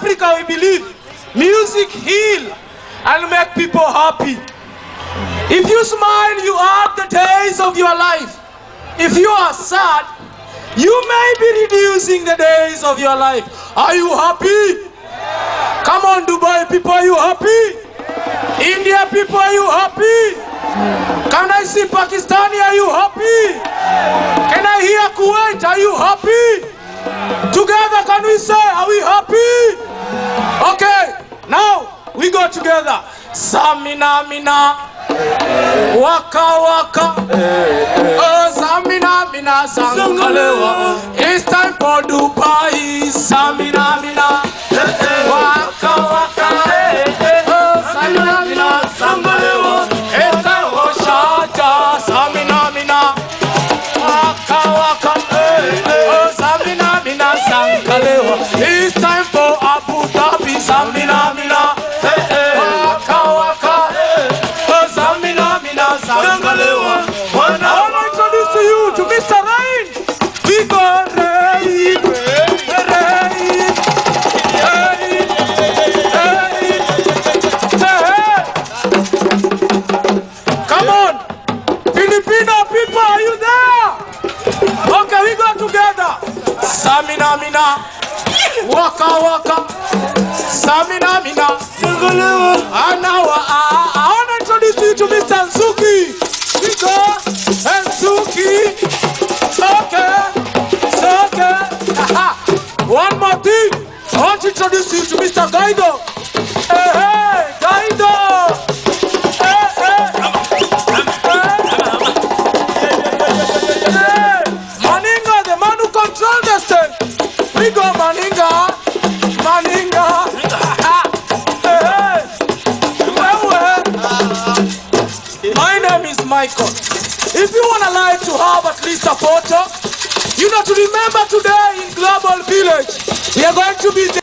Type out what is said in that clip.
Africa, we believe music heal and make people happy. If you smile, you add the days of your life. If you are sad, you may be reducing the days of your life. Are you happy? Yeah. Come on, Dubai people, are you happy? Yeah. India people, are you happy? Yeah. Can I see Pakistani, are you happy? Yeah. Can I hear Kuwait, are you happy? Yeah. Together, can we say, are we happy? Yeah. Okay, now we go together. Samina mina, waka waka, oh samina mina sangalewa. It's time for Dubai. Samina mina, waka waka, oh samina mina sangalewa. It's time for Sharjah. Samina mina, waka waka, oh samina mina sangalewa. It's time for Abu Dhabi. Samina mina. I want to introduce to you to Mr. Rain. We go Rain, Come on, Filipino people, are you there? Okay, we go together. Samina mina, waka waka. Samina mina, and now I want to introduce you to Mr. Nzuki. And Nzuki. Okay. One more thing. I want to introduce you to Mr. Gaido. Hey, Gaido. Hey. Maninga, the man who controls the stage. We go Maninga. My name is Michael. If you want a life to have at least a photo, you know to remember today in Global Village, we are going to be